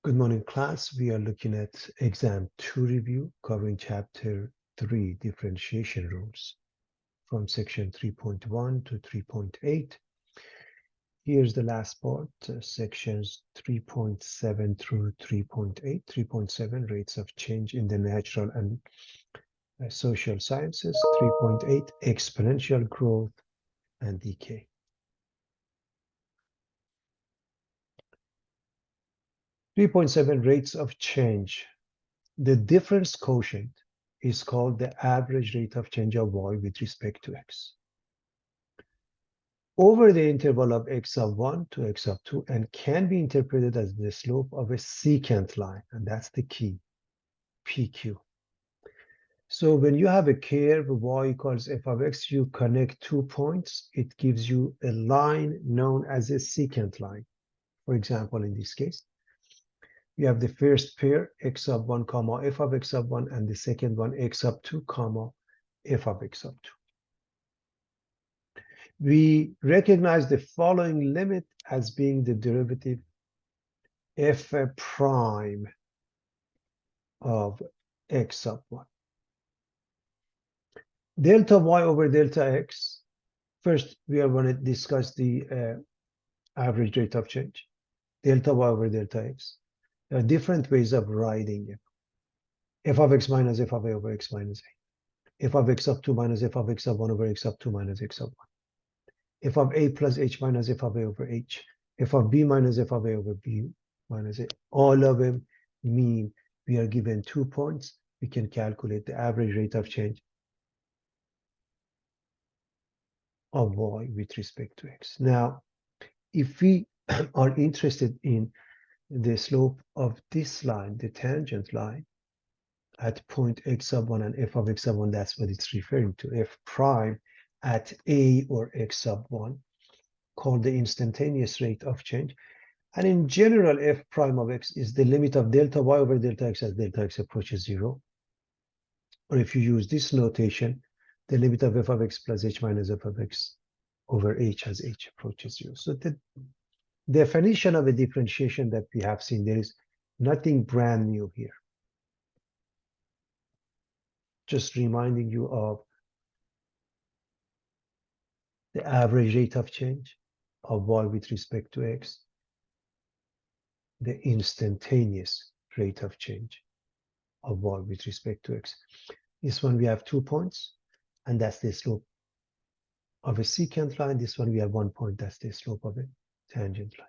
Good morning, class. We are looking at exam 2 review covering chapter 3, differentiation rules from section 3.1 to 3.8. Here's the last part, sections 3.7 through 3.8. 3.7, rates of change in the natural and social sciences. 3.8, exponential growth and decay. 3.7, rates of change. The difference quotient is called the average rate of change of y with respect to x over the interval of x of 1 to x of 2 and can be interpreted as the slope of a secant line, and that's the key, PQ. So when you have a curve y equals f of x, you connect 2 points, it gives you a line known as a secant line. For example, in this case, you have the first pair x of 1 comma f of x of 1 and the second one x of 2 comma f of x of 2. We recognize the following limit as being the derivative f prime of x of 1. Delta y over delta x. First, we are going to discuss the average rate of change. Delta y over delta x. There are different ways of writing it. F of x minus f of a over x minus a. F of x of 2 minus f of x of 1 over x of 2 minus x of 1. F of a plus h minus f of a over h. F of b minus f of a over b minus a. All of them mean we are given 2 points. We can calculate the average rate of change of y with respect to x. Now, if we are interested in the slope of this line, the tangent line, at point x sub 1 and f of x sub 1, that's what it's referring to, f prime at a or x sub 1, called the instantaneous rate of change. And in general, f prime of x is the limit of delta y over delta x as delta x approaches 0. Or if you use this notation, the limit of f of x plus h minus f of x over h as h approaches 0. So the definition of a differentiation that we have seen, there is nothing brand new here. Just reminding you of the average rate of change of y with respect to x, the instantaneous rate of change of y with respect to x. This one we have 2 points, and that's the slope of a secant line. This one we have 1 point, that's the slope of a tangent line.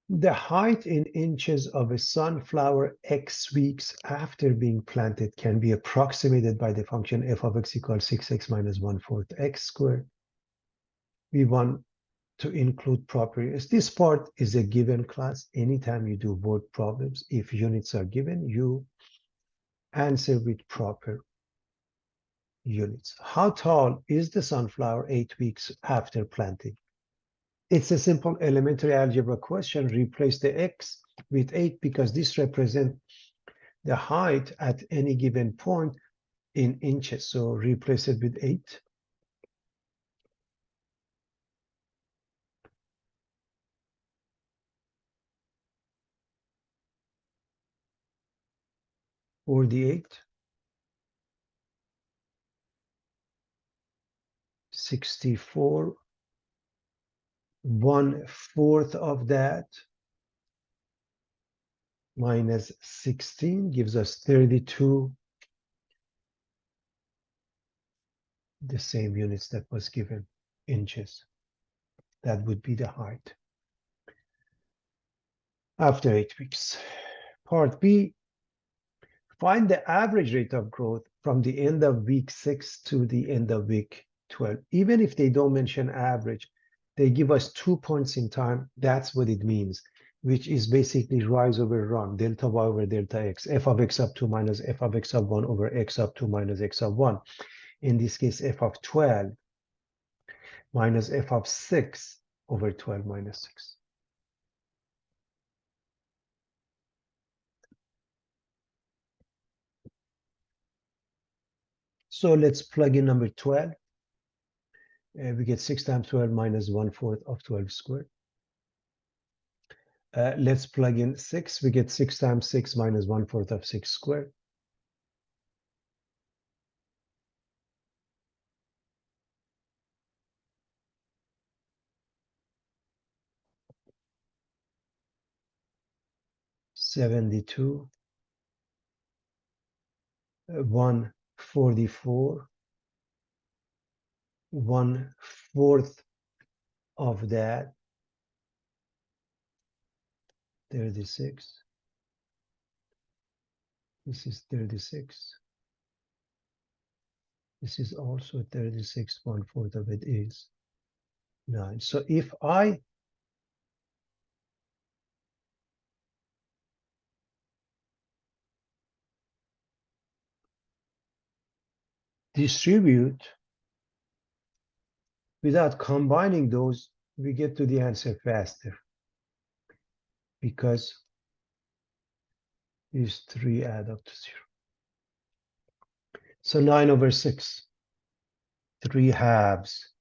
The height in inches of a sunflower x weeks after being planted can be approximated by the function f of x equals 6x minus 1/4 x squared. We want to include properties. This part is a given class. Anytime you do word problems, if units are given, you answer with proper units. How tall is the sunflower 8 weeks after planting? It's a simple elementary algebra question. Replace the x with 8 because this represents the height at any given point in inches. So replace it with 8. Or the 8. 64. 1/4 of that minus 16 gives us 32. The same units that was given, inches. That would be the height after 8 weeks. Part B, find the average rate of growth from the end of week 6 to the end of week 12. Even if they don't mention average, they give us 2 points in time. That's what it means, which is basically rise over run, delta y over delta x, f of x of 2 minus f of x of 1 over x of 2 minus x of 1. In this case, f of 12 minus f of 6 over 12 minus 6. So let's plug in number 12. We get 6 times 12 minus 1/4 of 12 squared. Let's plug in 6. We get 6 times 6 minus 1/4 of 6 squared. $72, 144, 1/4 of that, 36. This is 36. This is also 36. 1/4 of it is 9. So if I distribute without combining those, we get to the answer faster because these 3 add up to 0. So 9/6, 3 halves.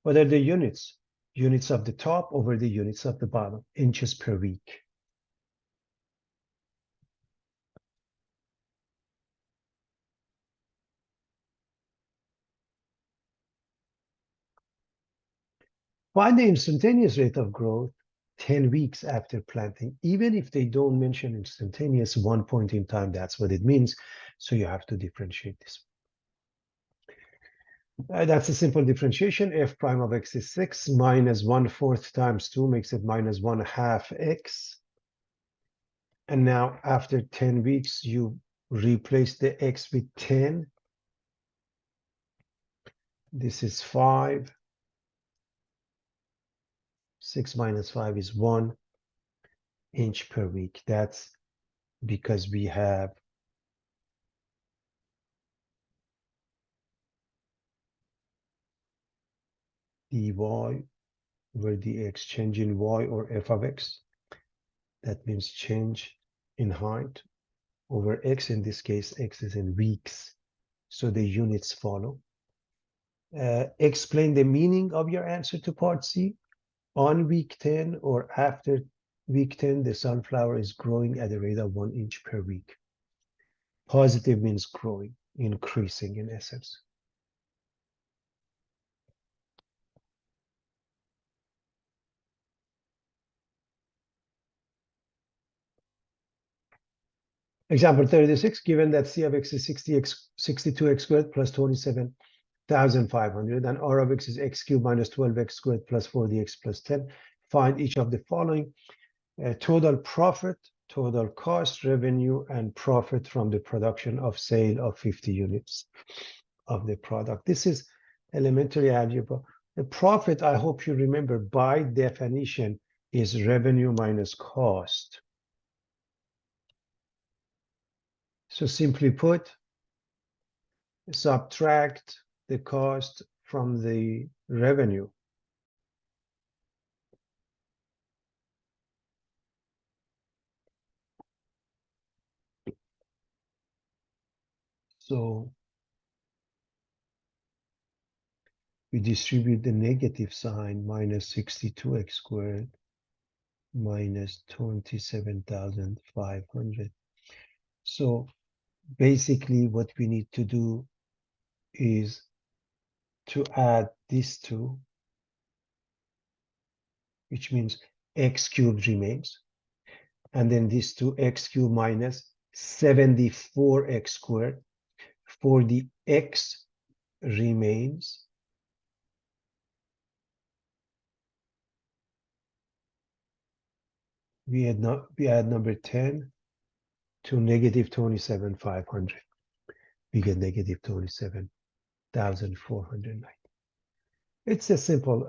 What are the units? Units of the top over the units of the bottom, inches per week. Find the instantaneous rate of growth 10 weeks after planting. Even if they don't mention instantaneous, one point in time, that's what it means. So you have to differentiate this. That's a simple differentiation. F prime of x is 6 minus 1/4 times 2 makes it minus 1/2 x. And now after 10 weeks, you replace the x with 10. This is 5. 6 minus 5 is 1 inch per week. That's because we have dy where the x change in y or f of x. That means change in height over x. In this case, x is in weeks. So the units follow. Explain the meaning of your answer to part C. On week 10 or after week 10, the sunflower is growing at a rate of 1 inch per week. Positive means growing, increasing in essence. Example 36, given that C of x is 62x squared plus 27,500 and R of x is x cubed minus 12x squared plus 40x plus 10. Find each of the following: total profit, total cost, revenue, and profit from the production of sale of 50 units of the product. This is elementary algebra. The profit, I hope you remember, by definition, is revenue minus cost. So simply put, subtract the cost from the revenue. So we distribute the negative sign, minus 62x squared minus 27,500. So basically what we need to do is to add these two, which means x cubed remains, and then these two, x cubed minus 74x squared. For the x remains, we add number 10 to negative 27,500. We get negative 27,490. It's a simple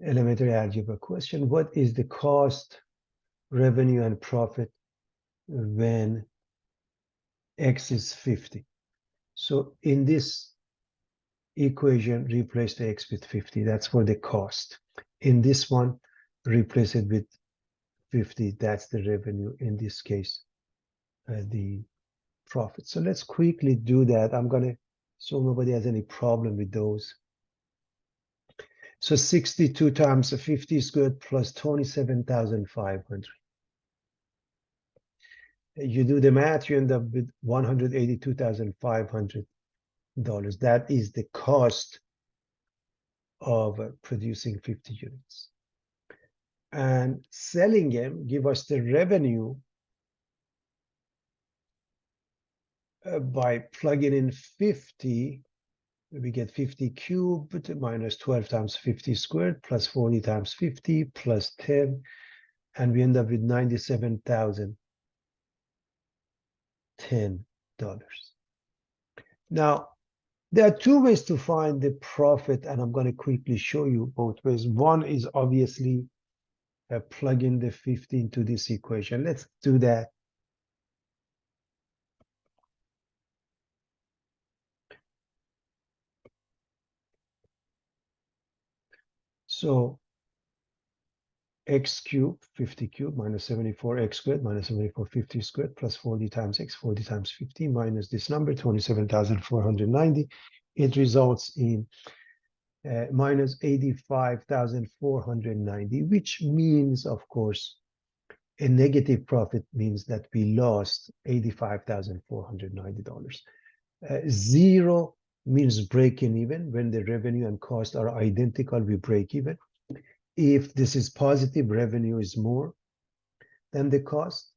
elementary algebra question. What is the cost, revenue, and profit when x is 50? So in this equation, replace the x with 50. That's for the cost. In this one, replace it with 50. That's the revenue. In this case, the profit. So let's quickly do that. I'm going to So nobody has any problem with those. So 62 times 50 squared plus 27,500. You do the math, you end up with $182,500. That is the cost of producing 50 units. And selling them give us the revenue by plugging in 50. We get 50 cubed minus 12 times 50 squared plus 40 times 50 plus 10. And we end up with $97,010. Now, there are two ways to find the profit, and I'm going to quickly show you both ways. One is obviously plug in the 50 into this equation. Let's do that. So x cubed, 50 cubed, minus 74x squared, minus 74 50 squared, plus 40 times x, 40 times 50, minus this number, 27,490. It results in minus 85,490, which means, of course, a negative profit means that we lost $85,490. Zero means breaking even. When the revenue and cost are identical, we break even. If this is positive, revenue is more than the cost.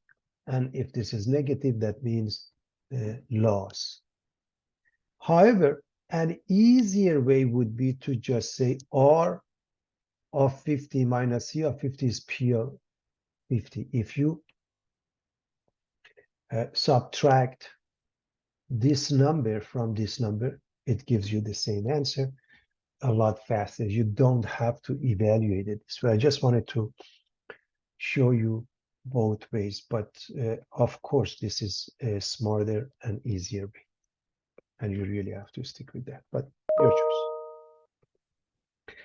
And if this is negative, that means loss. However, an easier way would be to just say R of 50 minus C of 50 is P of 50. If you subtract this number from this number, it gives you the same answer a lot faster. You don't have to evaluate it. So I just wanted to show you both ways, but of course, this is a smarter and easier way. And you really have to stick with that, but your choice.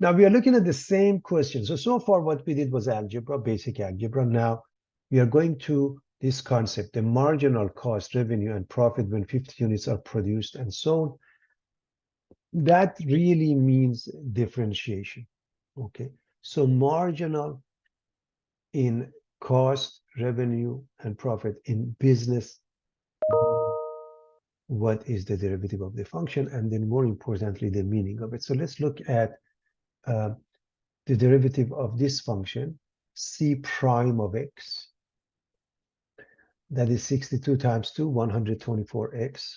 Now we are looking at the same question. So far what we did was algebra, basic algebra. Now we are going to this concept, the marginal cost, revenue, and profit when 50 units are produced and sold. That really means differentiation, okay? So marginal in cost, revenue, and profit in business, what is the derivative of the function, and then more importantly, the meaning of it. So let's look at the derivative of this function, c prime of x, that is 62 times 2, 124x.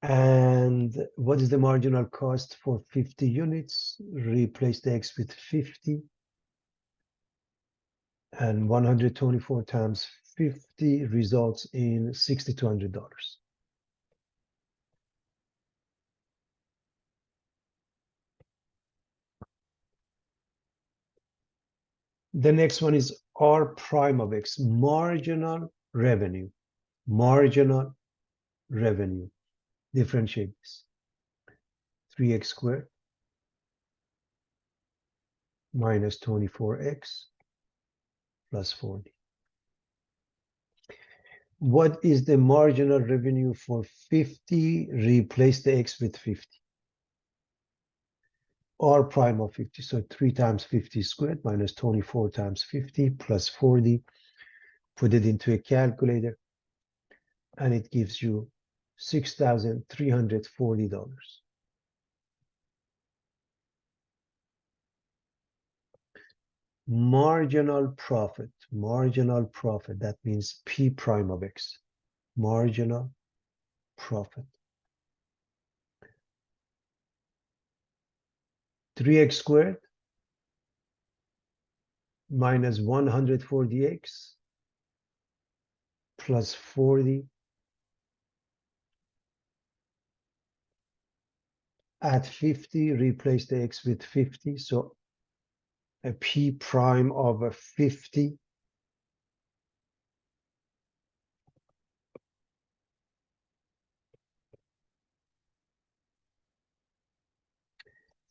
And what is the marginal cost for 50 units? Replace the x with 50. And 124 times 50 results in $6,200. The next one is R prime of x, marginal revenue. Marginal revenue. Differentiate this. 3x squared minus 24x plus 40. What is the marginal revenue for 50? Replace the x with 50. R prime of 50. So 3 times 50 squared minus 24 times 50 plus 40. Put it into a calculator, and it gives you $6,340. Marginal profit, that means P prime of x, marginal profit. 3x squared minus 140x plus 40 at 50, replace the x with 50, so a P prime of a 50.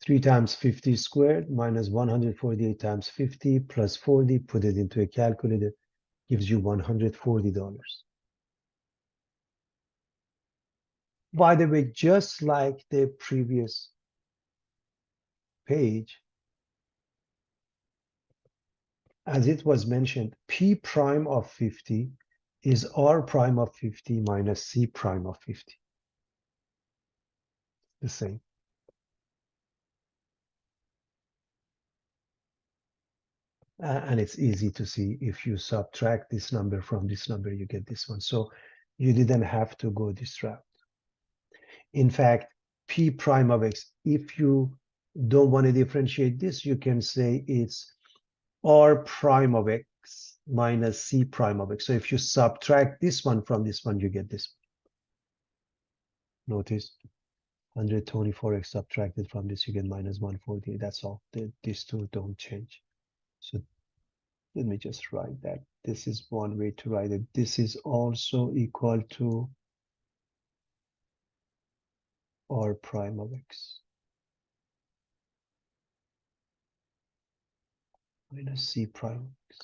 3 times 50 squared minus 148 times 50 plus 40, put it into a calculator, gives you $140. By the way, just like the previous page, as it was mentioned, P prime of 50 is R prime of 50 minus C prime of 50. The same. And it's easy to see if you subtract this number from this number, you get this one. So you didn't have to go this route. In fact, P prime of X, if you don't want to differentiate this, you can say it's R prime of X minus C prime of X. So if you subtract this one from this one, you get this. Notice 124X subtracted from this, you get minus 140. That's all. These two don't change. So let me just write that. This is one way to write it. This is also equal to R prime of X minus C prime of X.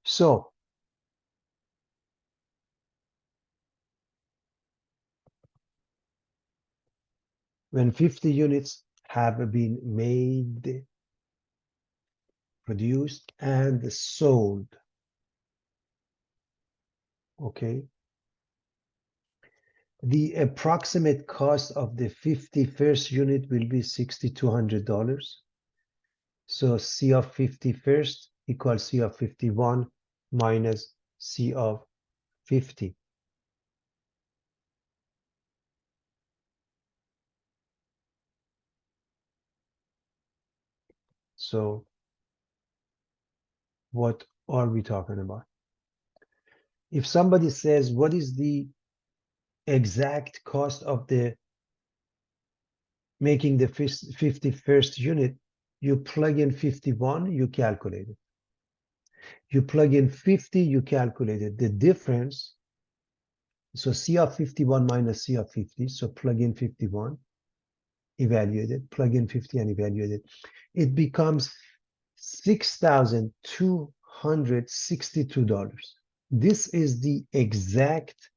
So when 50 units have been made, produced, and sold, okay, the approximate cost of the 51st unit will be $6,200. So C of 51st equals C of 51 minus C of 50. So what are we talking about? If somebody says, what is the exact cost of the making the 51st unit, you plug in 51, you calculate it. You plug in 50, you calculate it. The difference, so C of 51 minus C of 50, so plug in 51, evaluate it, plug in 50 and evaluate it. It becomes $6,262. This is the exact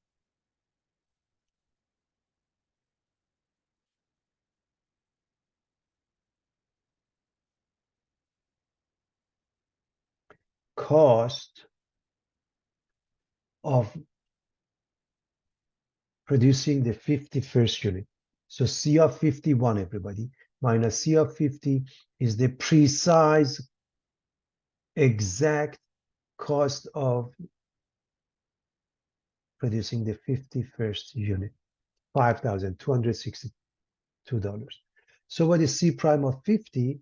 cost of producing the 51st unit. So C of 51, everybody, minus C of 50 is the precise, exact cost of producing the 51st unit, $5,262. So what is C prime of 50?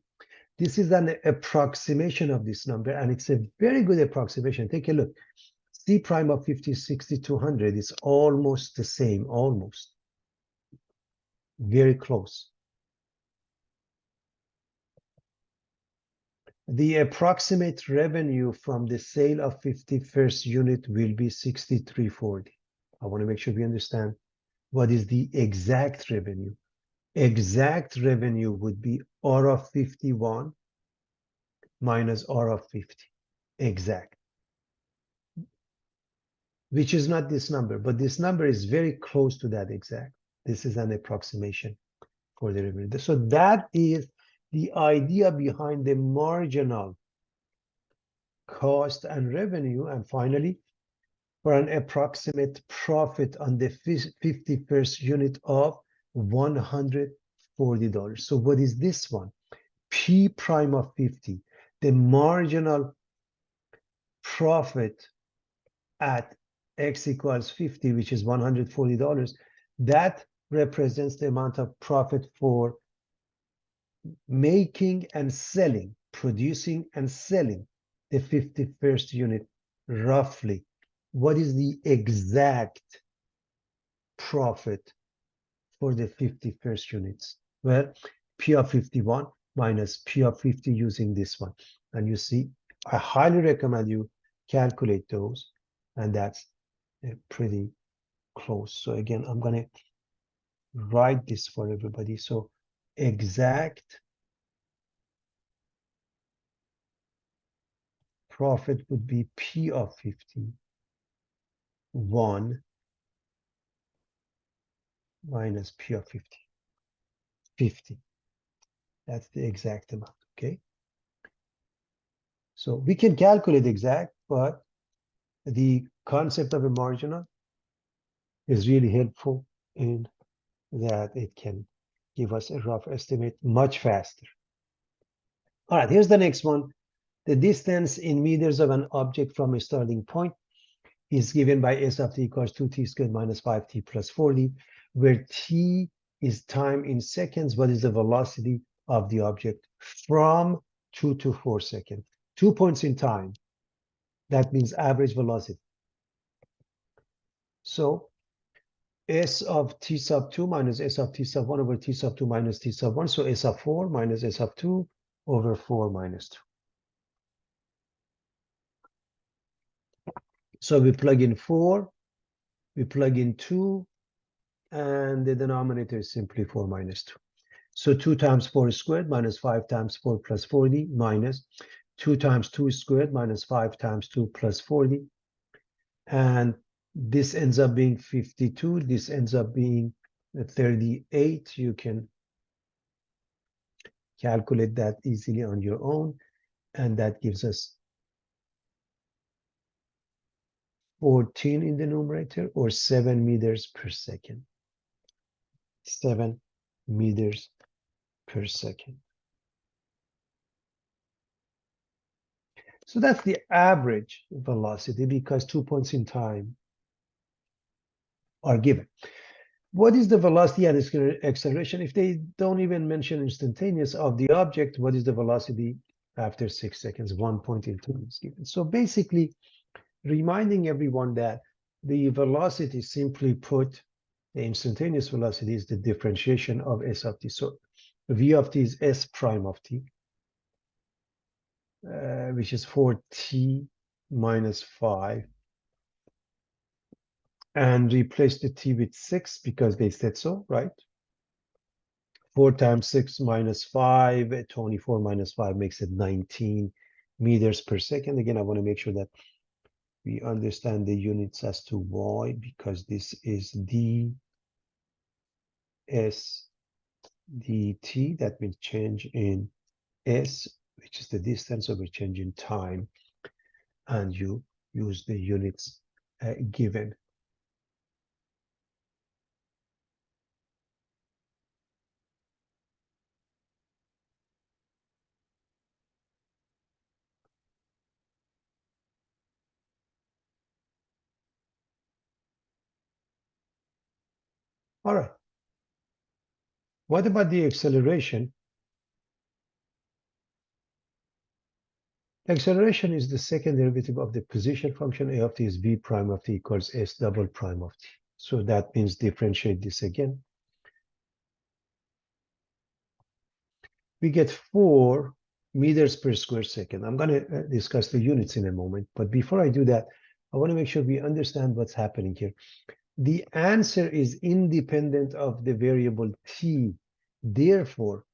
This is an approximation of this number, and it's a very good approximation. Take a look. C prime of 50 is 6,200. It's almost the same, almost. Very close. The approximate revenue from the sale of 51st unit will be 6,340. I want to make sure we understand what is the exact revenue. Exact revenue would be R of 51 minus R of 50. Exact. Which is not this number, but this number is very close to that exact. This is an approximation for the revenue. So that is the idea behind the marginal cost and revenue. And finally, for an approximate profit on the 51st unit of $140. So what is this one? P prime of 50, the marginal profit at X equals 50, which is $140. That represents the amount of profit for making and selling, producing and selling the 51st unit roughly. What is the exact profit for the 51st units? Well, P of 51 minus P of 50 using this one. And you see, I highly recommend you calculate those, and that's pretty close. So again, I'm going to write this for everybody. So exact profit would be P of 50, 1 minus P of 50, 50. That's the exact amount, okay? So we can calculate exact, but the concept of a marginal is really helpful in that it can give us a rough estimate much faster. All right, here's the next one. The distance in meters of an object from a starting point is given by S of t equals 2t squared minus 5t plus 40, where t is time in seconds. What is the velocity of the object from 2 to 4 seconds? 2 points in time. That means average velocity. So S of t sub 2 minus S of t sub 1 over t sub 2 minus t sub 1. So S of 4 minus S of 2 over 4 minus 2. So we plug in 4, we plug in 2, and the denominator is simply 4 minus 2. So 2 times 4 squared minus 5 times 4 plus 40 minus 2 times 2 squared minus 5 times 2 plus 40. And this ends up being 52. This ends up being 38. You can calculate that easily on your own. And that gives us 14 in the numerator, or 7 meters per second. 7 meters per second. So that's the average velocity because 2 points in time are given. What is the velocity and acceleration? If they don't even mention instantaneous of the object, what is the velocity after 6 seconds? 1 point in time is given. So basically, reminding everyone that the velocity, simply put, the instantaneous velocity is the differentiation of S of t. So V of t is S prime of t, which is 4t minus 5. And replace the t with 6 because they said so, right? 4 times 6 minus 5, 24 minus 5 makes it 19 meters per second. Again, I want to make sure that we understand the units as to why, because this is ds dt. That means change in s, which is the distance over change in time, and you use the units given. All right. What about the acceleration? Acceleration is the second derivative of the position function. A of t is v prime of t equals s double prime of t. So that means differentiate this again. We get 4 meters per square second. I'm going to discuss the units in a moment. But before I do that, I want to make sure we understand what's happening here. The answer is independent of the variable t. Therefore,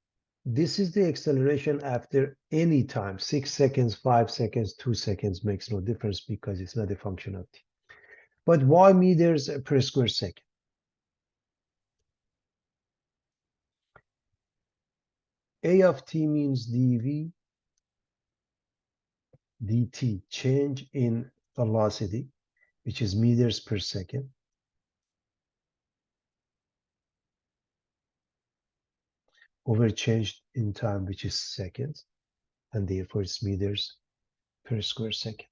this is the acceleration after any time. 6 seconds, 5 seconds, 2 seconds makes no difference because it's not a function of t. But why meters per square second? A of t means dv dt, change in velocity, which is meters per second, over change in time, which is seconds, and therefore it's meters per square second.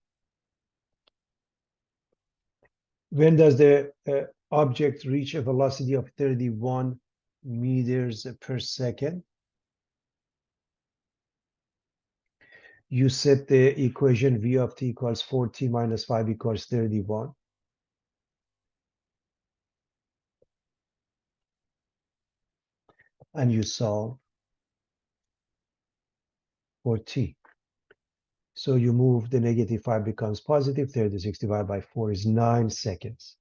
When does the object reach a velocity of 31 meters per second? You set the equation v of t equals 4t minus 5 equals 31. And you solve for t. So you move the negative 5 becomes positive. 36 divided by 4 is 9 seconds.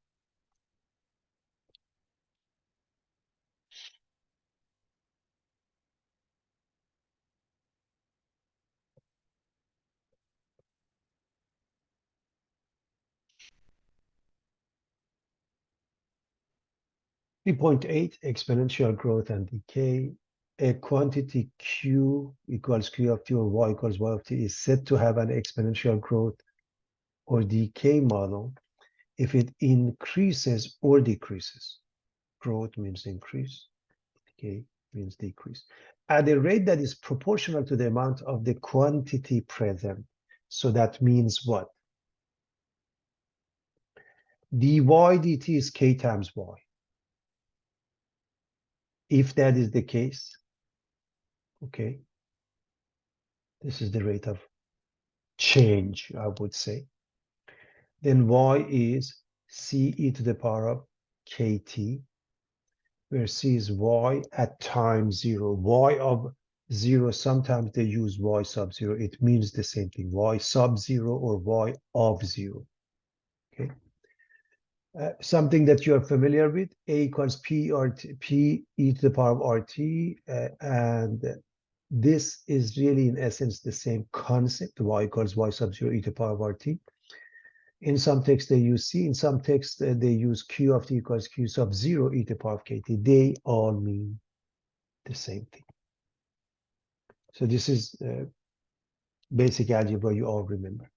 3.8, exponential growth and decay. A quantity q equals q of t or y equals y of t is said to have an exponential growth or decay model if it increases or decreases. Growth means increase, decay means decrease, at a rate that is proportional to the amount of the quantity present. So that means what? dy dt is k times y. If that is the case, okay, this is the rate of change, I would say. Then y is ce to the power of kt, where c is y at time 0. Y of 0, sometimes they use y sub 0. It means the same thing, y sub 0 or y of 0. Okay. Something that you are familiar with, a equals p e to the power of rt, and this is really in essence the same concept, y equals y sub 0 e to the power of rt. In some texts they use c, in some texts they use q of t equals q sub 0 e to the power of kt. They all mean the same thing. So this is basic algebra you all remember.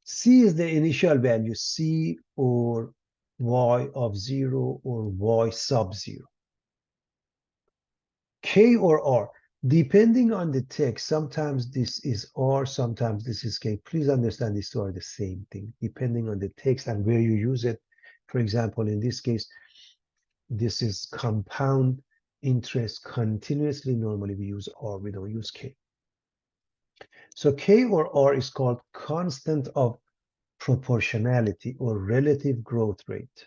C is the initial value, c or y of 0 or y sub 0. K or R, depending on the text, sometimes this is R, sometimes this is K. Please understand these two are the same thing, depending on the text and where you use it. For example, in this case, this is compound interest continuously. Normally we use R, we don't use K. So K or R is called constant of proportionality or relative growth rate.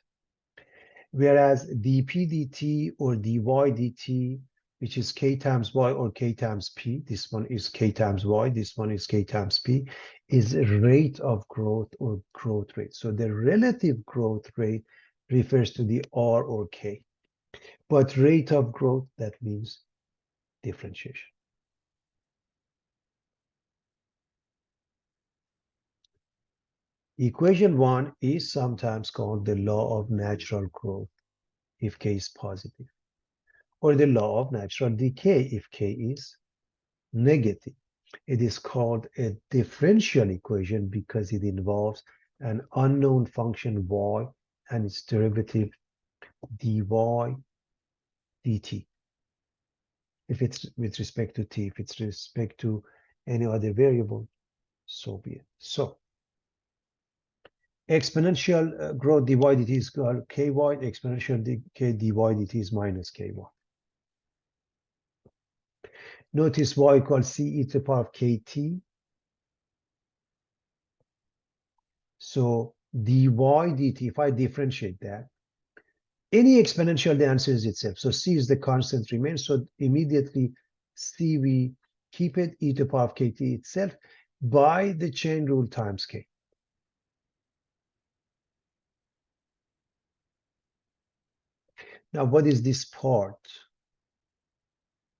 Whereas dp dt or dy dt, which is k times y or k times p, this one is k times y, this one is k times p, is rate of growth or growth rate. So the relative growth rate refers to the r or k, but rate of growth, that means differentiation. Equation 1 is sometimes called the law of natural growth if k is positive, or the law of natural decay if k is negative. It is called a differential equation because it involves an unknown function y and its derivative dy dt. If it's with respect to t, if it's with respect to any other variable, so be it. So exponential growth dy dt is called ky, exponential decay dy dt is minus ky. Notice y equals c e to the power of kt. So dy dt, if I differentiate that, any exponential, the answer is itself. So c is the constant remains. So immediately c, we keep it e to the power of kt itself by the chain rule times k. Now, what is this part?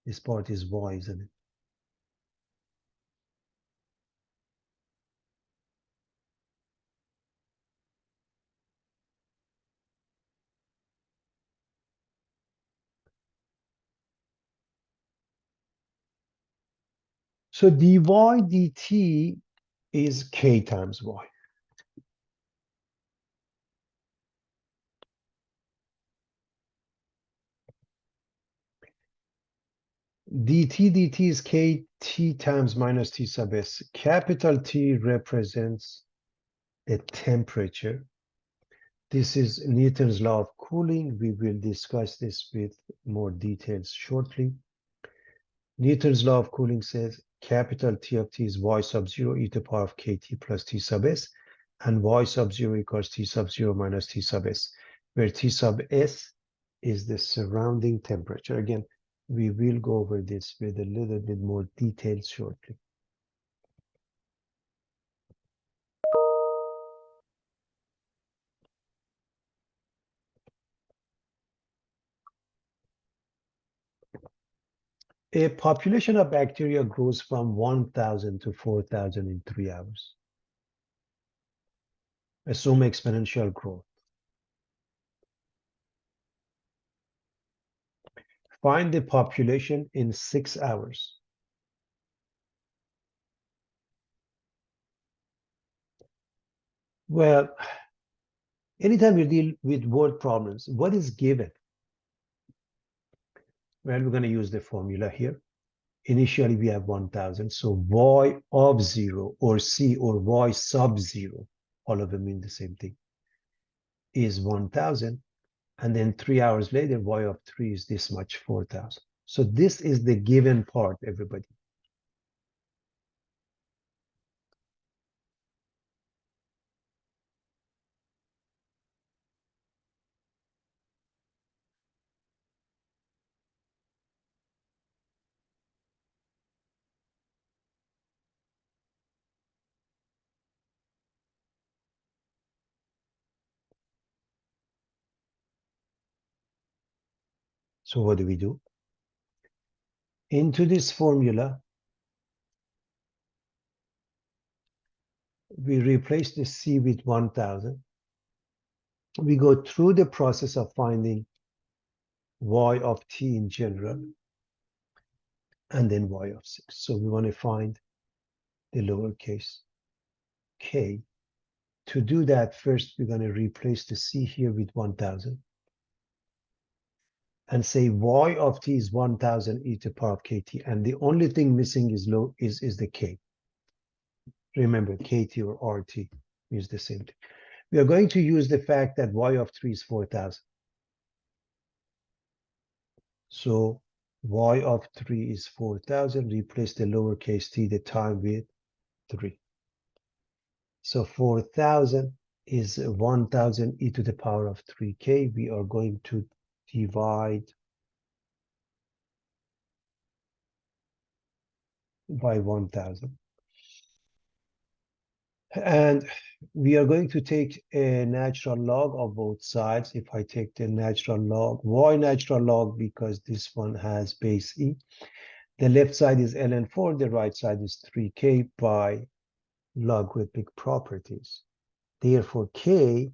This part is y, isn't it? So dy dt is k times y. Dt is kt times minus t sub s. Capital T represents the temperature. This is Newton's law of cooling. We will discuss this with more details shortly. Newton's law of cooling says capital T of t is y sub 0 e to the power of kt plus t sub s, and y sub 0 equals t sub 0 minus t sub s, where t sub s is the surrounding temperature. Again, we will go over this with a little bit more details shortly. A population of bacteria grows from 1,000 to 4,000 in 3 hours. Assume exponential growth. Find the population in 6 hours. Well, anytime you deal with word problems, what is given? Well, we're going to use the formula here. Initially, we have 1,000. So y of 0 or c or y sub 0, all of them mean the same thing, is 1,000. And then 3 hours later, y of 3 is this much, 4,000. So this is the given part, everybody. So what do we do? Into this formula, we replace the c with 1,000. We go through the process of finding y of t in general, and then y of 6. So we want to find the lowercase k. To do that, first we're going to replace the c here with 1,000 and say y of t is 1,000 e to the power of kt, and the only thing missing is the k. Remember, kt or rt is the same thing. We are going to use the fact that y of 3 is 4,000. So y of 3 is 4,000. Replace the lowercase t, the time, with 3. So 4,000 is 1,000 e to the power of 3k. We are going to divide by 1,000. And we are going to take a natural log of both sides. If I take the natural log, why natural log? Because this one has base e. The left side is ln4, the right side is 3k by logarithmic properties. Therefore, k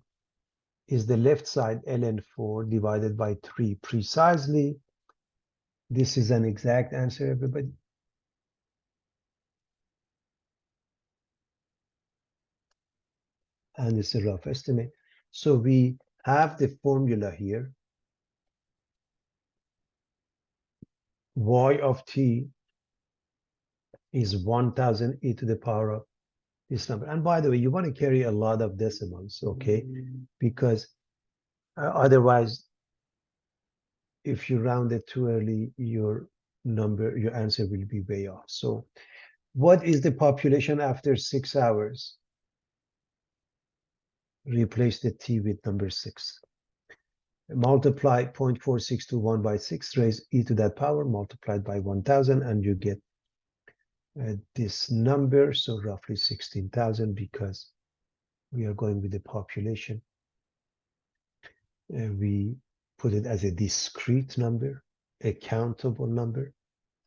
is the left side ln4 divided by 3 precisely. This is an exact answer, everybody. And it's a rough estimate. So we have the formula here. Y of t is 1,000 e to the power of this number. And by the way, you want to carry a lot of decimals, okay? Because otherwise, if you round it too early, your answer will be way off. So what is the population after 6 hours? Replace the t with number 6. Multiply 0.4621 by 6, raise e to that power, multiplied by 1,000, and you get this number, so roughly 16,000, because we are going with the population. We put it as a discrete number, a countable number,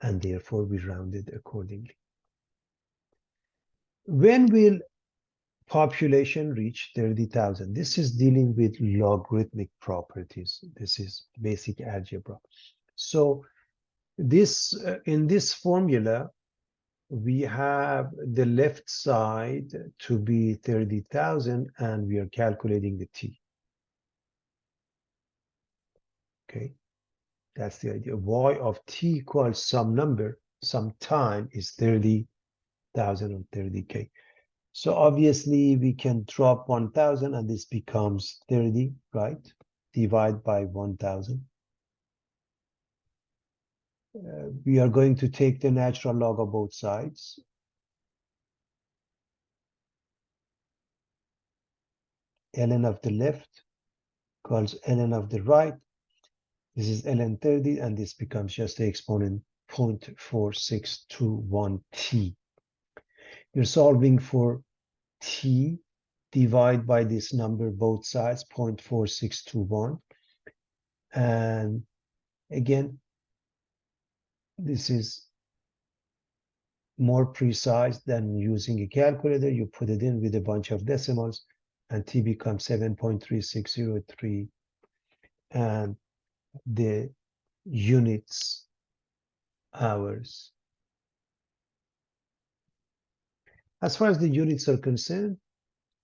and therefore we round it accordingly. When will population reach 30,000? This is dealing with logarithmic properties. This is basic algebra. So this in this formula, we have the left side to be 30,000, and we are calculating the t. Okay, that's the idea. Y of t equals some number, some time is 30,000 or 30k. So obviously we can drop 1,000 and this becomes 30, right? Divide by 1,000. We are going to take the natural log of both sides. Ln of the left equals ln of the right. This is ln 30, and this becomes just the exponent 0.4621 t. You're solving for t, divide by this number both sides, 0.4621. And again, this is more precise than using a calculator. You put it in with a bunch of decimals, and t becomes 7.3603. And the units, hours. As far as the units are concerned,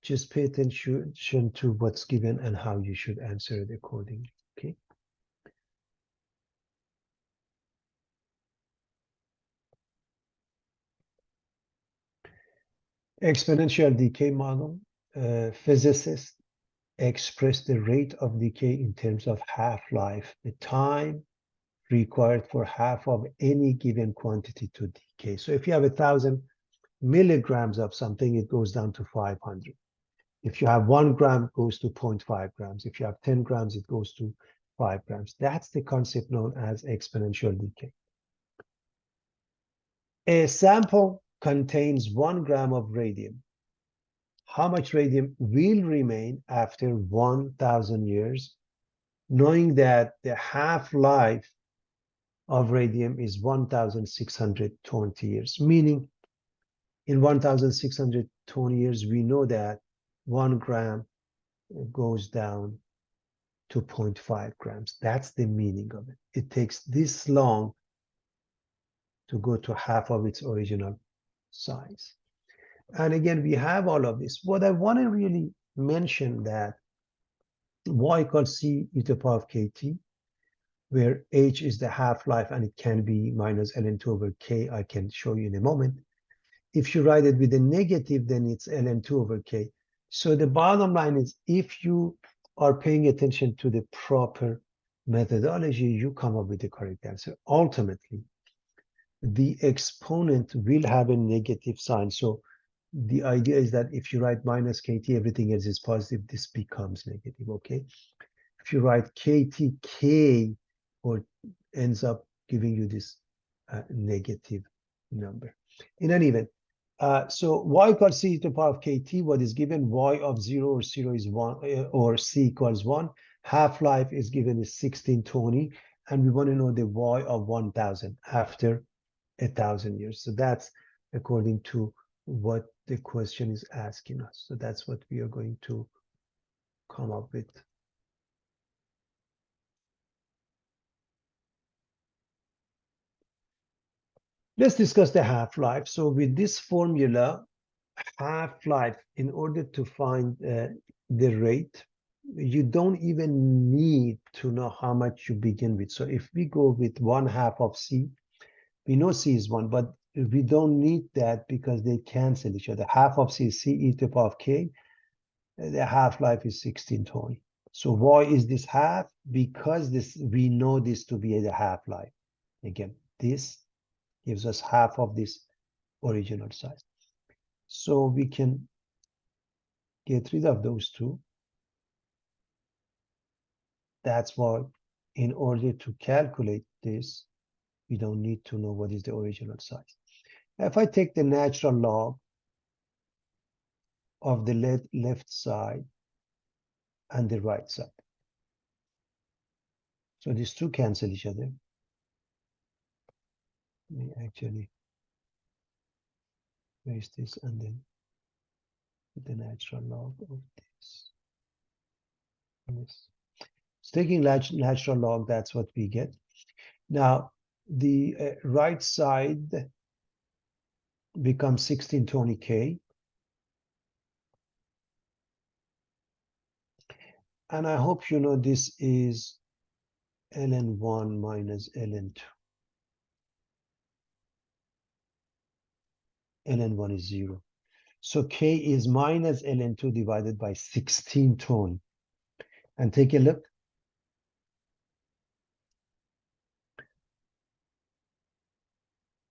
just pay attention to what's given and how you should answer it accordingly, okay? Exponential decay model, physicists express the rate of decay in terms of half-life, the time required for half of any given quantity to decay. So if you have 1,000 milligrams of something, it goes down to 500. If you have 1 gram, it goes to 0.5 grams. If you have 10 grams, it goes to 5 grams. That's the concept known as exponential decay. A sample contains 1 gram of radium. How much radium will remain after 1,000 years, knowing that the half-life of radium is 1,620 years, meaning in 1,620 years, we know that 1 gram goes down to 0.5 grams. That's the meaning of it. It takes this long to go to half of its original size. And again, we have all of this. What I want to really mention that y equals c e to the power of kt, where h is the half-life and it can be minus ln2 over k. I can show you in a moment. If you write it with a negative, then it's ln2 over k. So the bottom line is, if you are paying attention to the proper methodology, you come up with the correct answer. Ultimately, the exponent will have a negative sign. So the idea is that if you write minus kt, everything else is positive, this becomes negative, okay? If you write ktk, or ends up giving you this negative number. In any event, so y equals c to the power of kt, what is given? Y of 0 or 0 is 1, or c equals 1. Half-life is given is 1620, and we want to know the y of 1,000 after 1,000 years. So that's according to what the question is asking us. So that's what we are going to come up with. Let's discuss the half-life. So with this formula, half-life, in order to find the rate, you don't even need to know how much you begin with. So if we go with 1/2 of c, we know c is 1, but we don't need that because they cancel each other. Half of c is c e to the power of k. The half-life is 1620. So why is this half? Because this, we know this to be the half-life. Again, this gives us half of this original size. So we can get rid of those two. That's why in order to calculate this, we don't need to know what is the original size. If I take the natural log of the left side and the right side, so these two cancel each other. Let me actually erase this and then the natural log of this. Yes. So taking natural log, that's what we get. Now, the right side becomes 1620k. And I hope you know this is ln1 minus ln2. ln1 is 0. So k is minus ln2 divided by 1620. And take a look.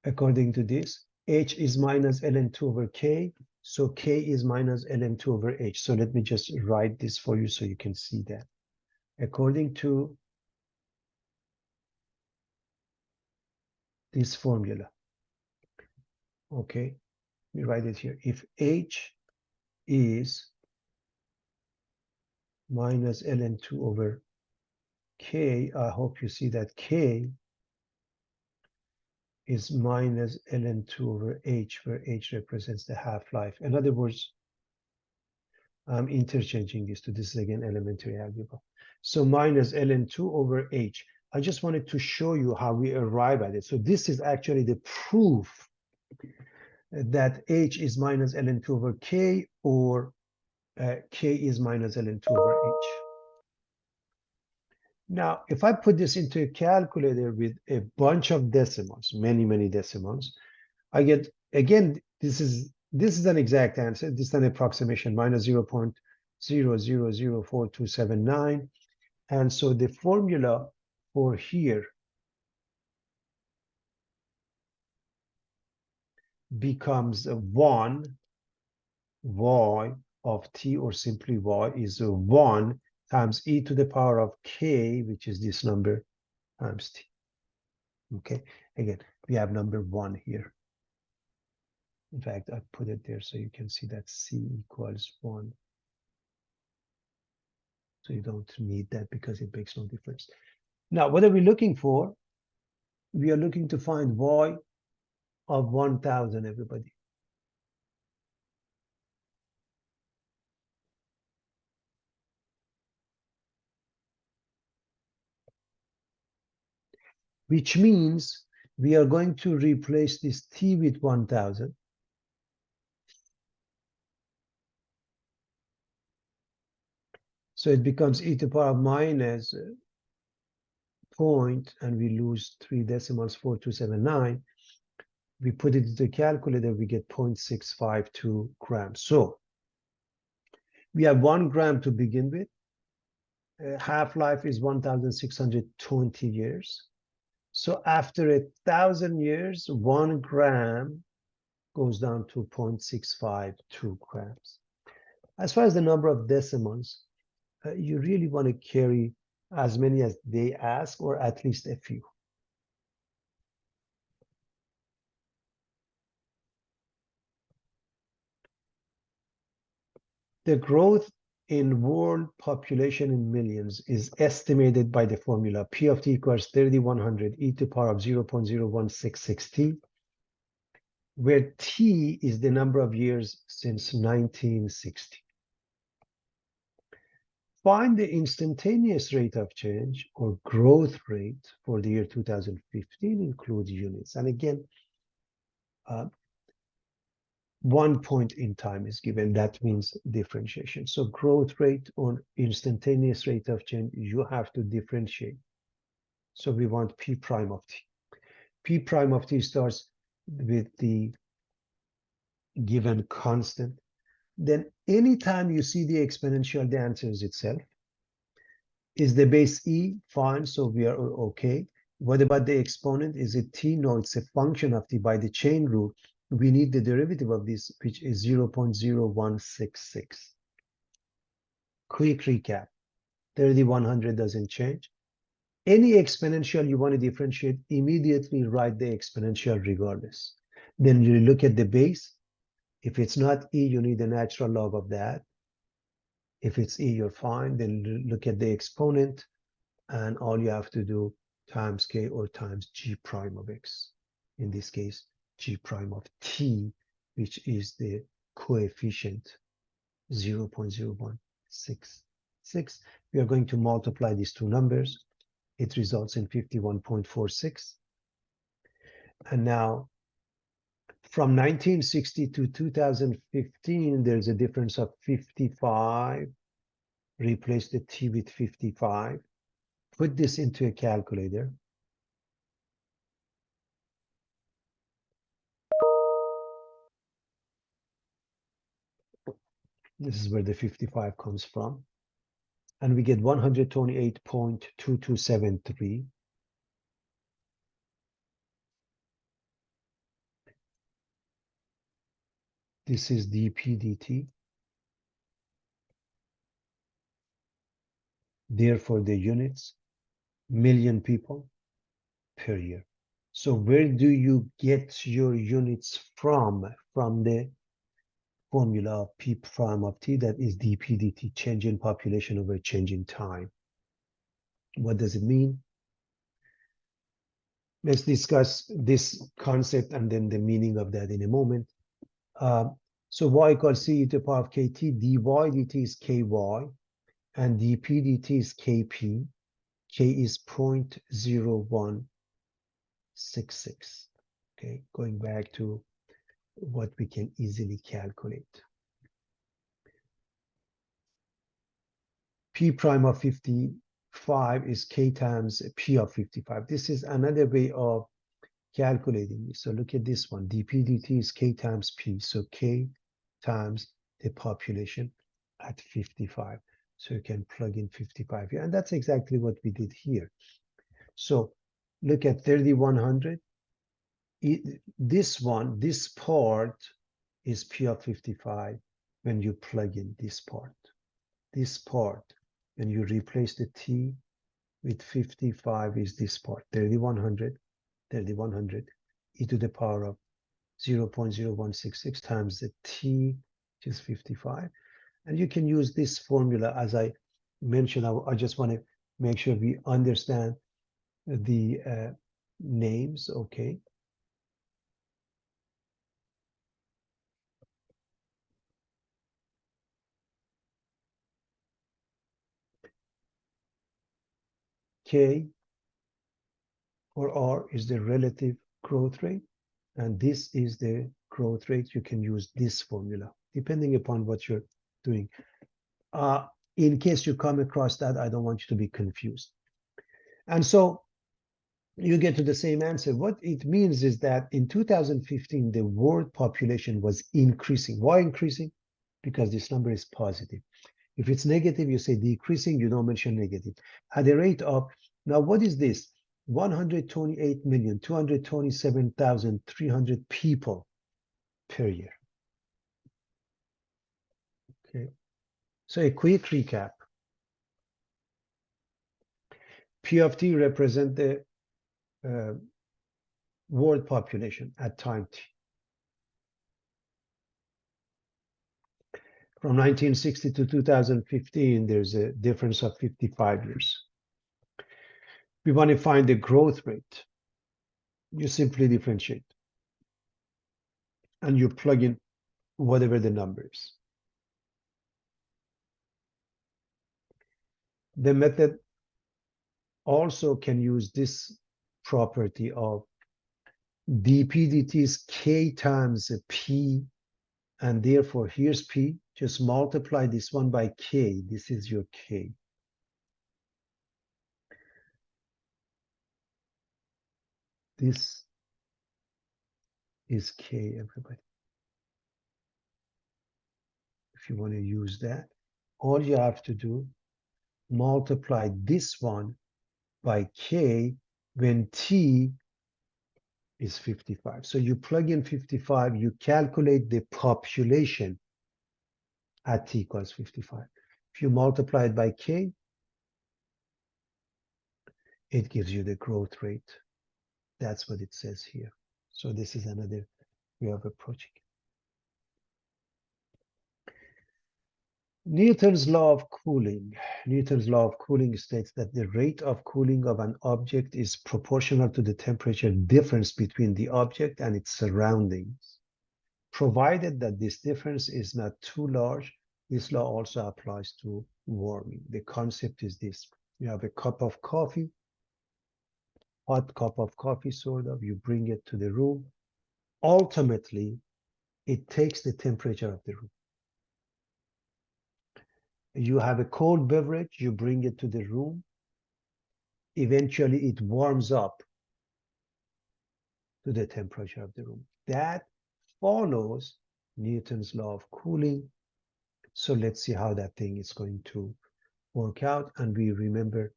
According to this, h is minus ln2 over k. So k is minus ln2 over h. So let me just write this for you so you can see that. According to this formula, okay, we write it here. If h is minus ln2 over k, I hope you see that k is minus ln2 over h, where h represents the half-life. In other words, I'm interchanging these two. This is again elementary algebra. So minus ln2 over h. I just wanted to show you how we arrive at it. So this is actually the proof that h is minus ln2 over k, or k is minus ln2 over h. Now, if I put this into a calculator with a bunch of decimals, many decimals, I get, again, this is an exact answer. This is an approximation, minus 0.0004279. And so the formula for here becomes 1 y of t, or simply y, is 1 times e to the power of k, which is this number, times t. Okay, again, we have number 1 here. In fact, I put it there so you can see that c equals 1. So you don't need that because it makes no difference. Now, what are we looking for? We are looking to find y of 1,000, everybody. Which means we are going to replace this t with 1,000. So it becomes e to the power of minus point, and we lose 3 decimals, 4279. We put it into the calculator, we get 0.652 grams. So we have 1 gram to begin with. Half-life is 1,620 years. So after 1,000 years, 1 gram goes down to 0.652 grams. As far as the number of decimals, you really want to carry as many as they ask, or at least a few. The growth in world population in millions is estimated by the formula P of t equals 3,100 e to the power of 0.0166 t, where t is the number of years since 1960. Find the instantaneous rate of change, or growth rate, for the year 2015, includes units. And again, 1 point in time is given. That means differentiation. So growth rate or instantaneous rate of change, you have to differentiate. So we want p prime of t. P prime of t starts with the given constant. Then anytime you see the exponential, the answer is itself. Is the base e? Fine, so we are okay. What about the exponent? Is it t? No, it's a function of t. By the chain rule, we need the derivative of this, which is 0.0166. Quick recap. 3,100 doesn't change. Any exponential you want to differentiate, immediately write the exponential regardless. Then you look at the base. If it's not e, you need the natural log of that. If it's e, you're fine. Then look at the exponent, and all you have to do times k, or times g prime of x. In this case, g prime of t, which is the coefficient 0.0166. We are going to multiply these two numbers. It results in 51.46. And now, from 1960 to 2015, there's a difference of 55. Replace the t with 55. Put this into a calculator. This is where the 55 comes from. And we get 128.2273. This is dp dt. Therefore, the units, million people per year. So where do you get your units from? From the formula of p prime of t, that is dp dt, change in population over change in time. What does it mean? Let's discuss this concept and then the meaning of that in a moment. So y equals c e to the power of kt, dy dt is ky, and dp dt is kp. K is 0.0166. Okay, going back to what we can easily calculate. P prime of 55 is K times P of 55. This is another way of calculating this. So look at this one. dP dt is K times P. So K times the population at 55. So you can plug in 55 here. And that's exactly what we did here. So look at 3100. This one, this part is P of 55 when you plug in this part. This part, when you replace the T with 55 is this part, 3100 e to the power of 0.0166 times the T, which is 55. And you can use this formula as I mentioned. I just want to make sure we understand the names, okay? K or R is the relative growth rate, and this is the growth rate. You can use this formula depending upon what you're doing. In case you come across that, I don't want you to be confused. And so you get to the same answer. What it means is that in 2015, the world population was increasing. Why increasing? Because this number is positive. If it's negative, you say decreasing, you don't mention negative. At the rate of, now what is this? 128,227,300 people per year. Okay. So a quick recap. P of T represent the world population at time T. From 1960 to 2015, there's a difference of 55 years. We want to find the growth rate. You simply differentiate. And you plug in whatever the number is. The method also can use this property of dP dt is K times P, and therefore here's P. Just multiply this one by K. This is your K. This is K, everybody. If you want to use that, all you have to do, multiply this one by K when T is 55. So you plug in 55, you calculate the population at T equals 55. If you multiply it by K, it gives you the growth rate. That's what it says here. So this is another way of approaching it. Newton's law of cooling. Newton's law of cooling states that the rate of cooling of an object is proportional to the temperature difference between the object and its surroundings. Provided that this difference is not too large, this law also applies to warming. The concept is this. You have a cup of coffee, hot cup of coffee, sort of, you bring it to the room. Ultimately, it takes the temperature of the room. You have a cold beverage, you bring it to the room. Eventually, it warms up to the temperature of the room. That follows Newton's law of cooling. So let's see how that thing is going to work out. And we remember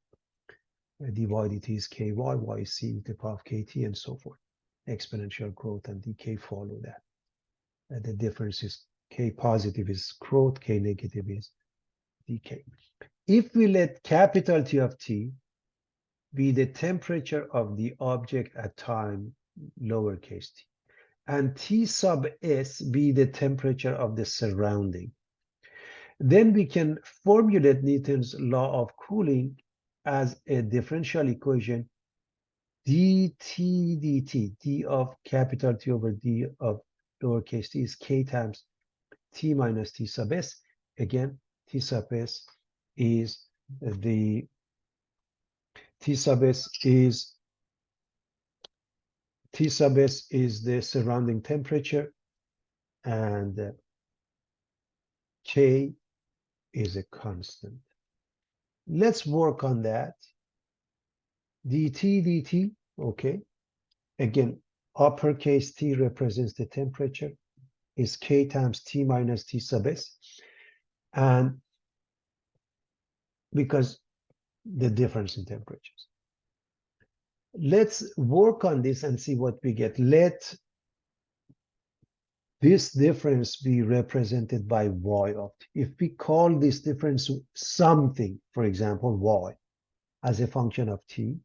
dy dt is ky, y is c to the power of kt, and so forth. Exponential growth and decay follow that. The difference is k positive is growth, k negative is decay. If we let capital T of t be the temperature of the object at time lowercase t, and T sub S be the temperature of the surrounding, then we can formulate Newton's law of cooling as a differential equation dt dt, d of capital T over d of lowercase t is k times t minus t sub s. Again, t sub s is the T sub s is the surrounding temperature, and K is a constant. Let's work on that. dt, okay. Again, uppercase T represents the temperature, is K times T minus T sub s. And because the difference in temperatures. Let's work on this and see what we get. Let this difference be represented by y of t. If we call this difference something, for example, y, as a function of t,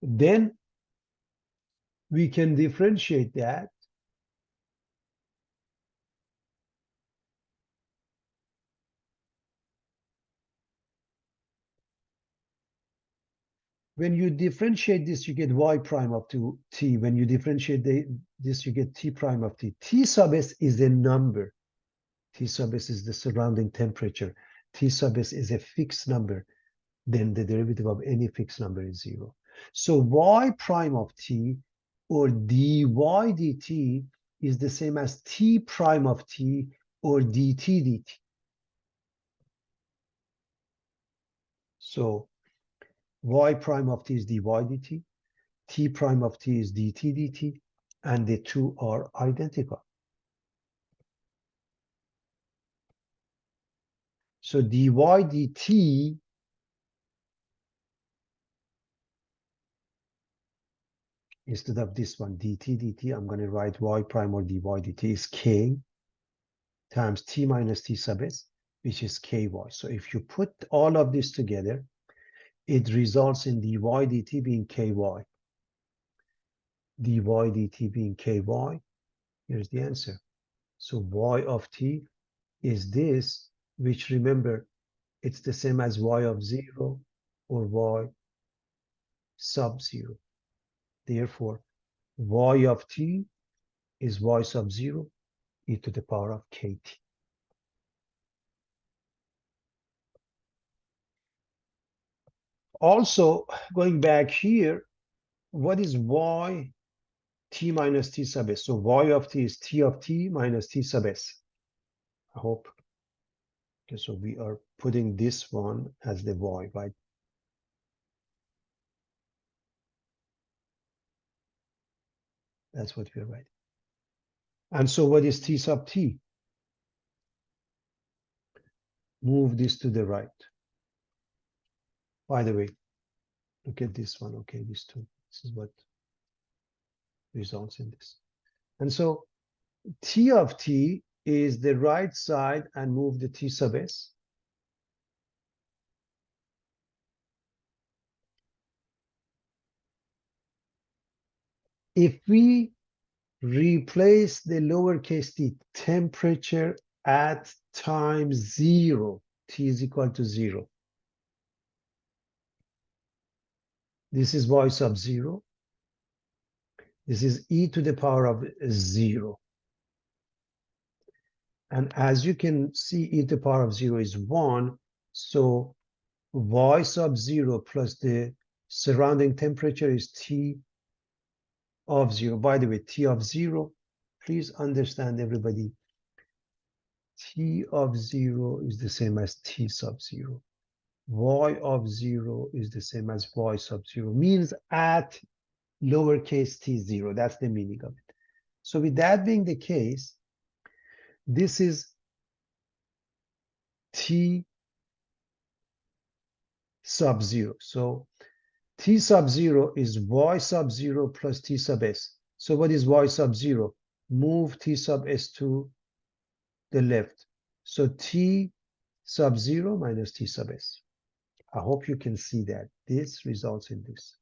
then we can differentiate that when you differentiate this, you get y prime of t. When you differentiate this, you get t prime of t. T sub s is a number. T sub s is the surrounding temperature. T sub s is a fixed number. Then the derivative of any fixed number is 0. So y prime of t, or dy dt, is the same as t prime of t, or dt dt. So y prime of t is dy dt, t prime of t is dt dt, and the two are identical. So dy dt instead of this one, dt dt, I'm going to write y prime or dy dt is k times t minus t sub s, which is ky. So if you put all of this together, it results in dy dt being ky. Dy dt being ky, here's the answer. So y of t is this, which, remember, it's the same as y of 0 or y sub 0. Therefore, y of t is y sub 0 e to the power of kt. Also, going back here, what is y t minus t sub s? So y of t is t of t minus t sub s. I hope. Okay, so we are putting this one as the y, right? That's what we're writing. And so what is t sub t? Move this to the right. By the way, look at this one. Okay, these two. This is what results in this. And so t of t is the right side, and move the t sub s. If we replace the lowercase t, temperature at time 0, t is equal to 0. This is y sub 0. This is e to the power of 0. And as you can see, e to the power of 0 is 1. So y sub 0 plus the surrounding temperature is t of 0. By the way, t of 0, please understand, everybody, t of 0 is the same as t sub 0. Y of 0 is the same as y sub 0, means at lowercase t 0. That's the meaning of it. So with that being the case, this is t sub 0. So t sub 0 is y sub 0 plus t sub s. So what is y sub 0? Move t sub s to the left. So t sub 0 minus t sub s. I hope you can see that. This results in this.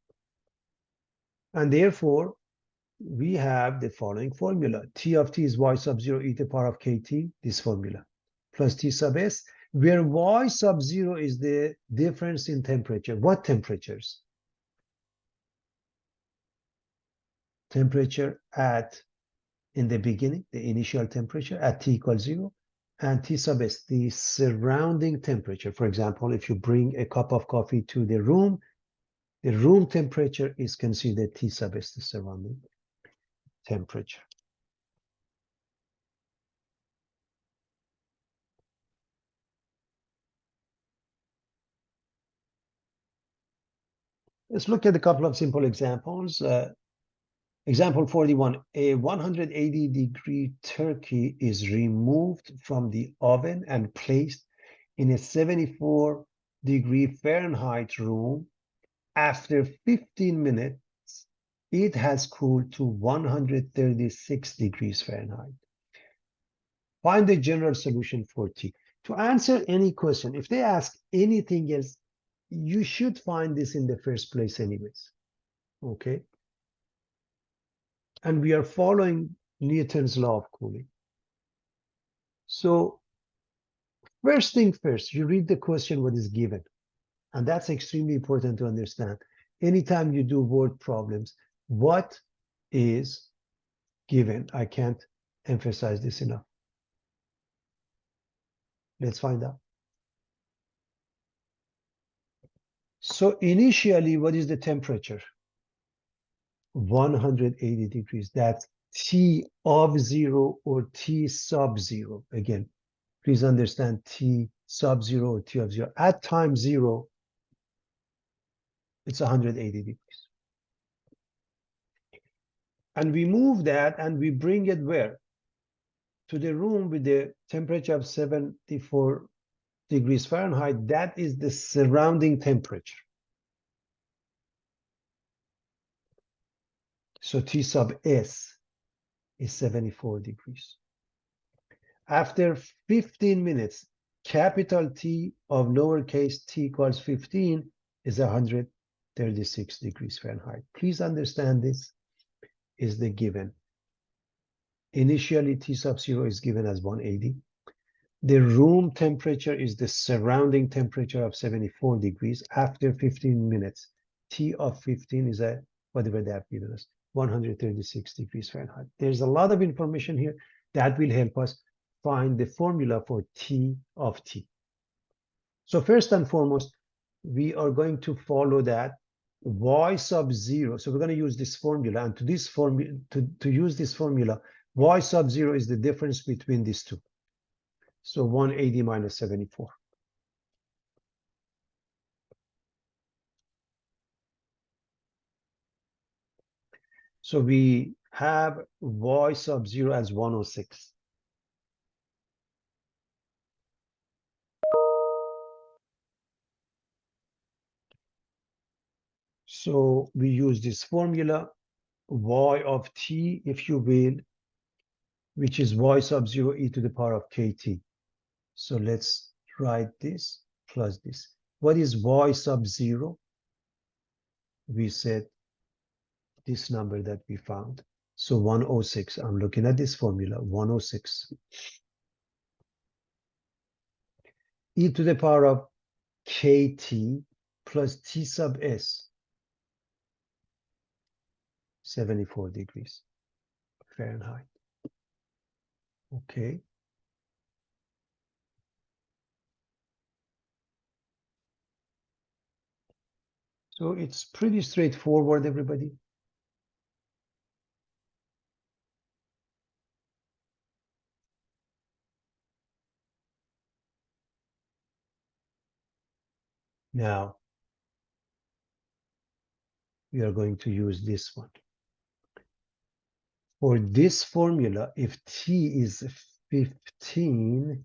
And therefore, we have the following formula. T of t is y sub 0 e to the power of kt, this formula, plus t sub s, where y sub 0 is the difference in temperature. What temperatures? Temperature at, in the beginning, the initial temperature at t equals 0, and T sub S, the surrounding temperature. For example, if you bring a cup of coffee to the room temperature is considered T sub S, the surrounding temperature. Let's look at a couple of simple examples. Example 41, a 180-degree turkey is removed from the oven and placed in a 74-degree Fahrenheit room. After 15 minutes, it has cooled to 136 degrees Fahrenheit. Find the general solution for T. To answer any question, if they ask anything else, you should find this in the first place anyways, okay? And we are following Newton's law of cooling. So first thing first, you read the question what is given. And that's extremely important to understand. Anytime you do word problems, what is given? I can't emphasize this enough. Let's find out. So initially, what is the temperature? 180 degrees. That's T of 0 or T sub 0. Again, please understand T sub 0 or T of 0. At time 0, it's 180 degrees. And we move that and we bring it where? To the room with the temperature of 74 degrees Fahrenheit. That is the surrounding temperature. So T sub S is 74 degrees. After 15 minutes, capital T of lowercase t equals 15 is 136 degrees Fahrenheit. Please understand this is the given. Initially, T sub 0 is given as 180. The room temperature is the surrounding temperature of 74 degrees. After 15 minutes, T of 15 is a whatever they have given us, 136 degrees Fahrenheit. There's a lot of information here that will help us find the formula for T of T. So first and foremost, we are going to follow that y sub 0. So we're going to use this formula, and to use this formula, y sub 0 is the difference between these two. So 180 minus 74. So we have y sub 0 as 106. So we use this formula, y of t, if you will, which is y sub 0 e to the power of kt. So let's write this plus this. What is y sub 0? We said this number that we found. So 106. I'm looking at this formula, 106. E to the power of kt plus T sub S, 74 degrees Fahrenheit. Okay. So it's pretty straightforward, everybody. Now, we are going to use this one. For this formula, if T is 15,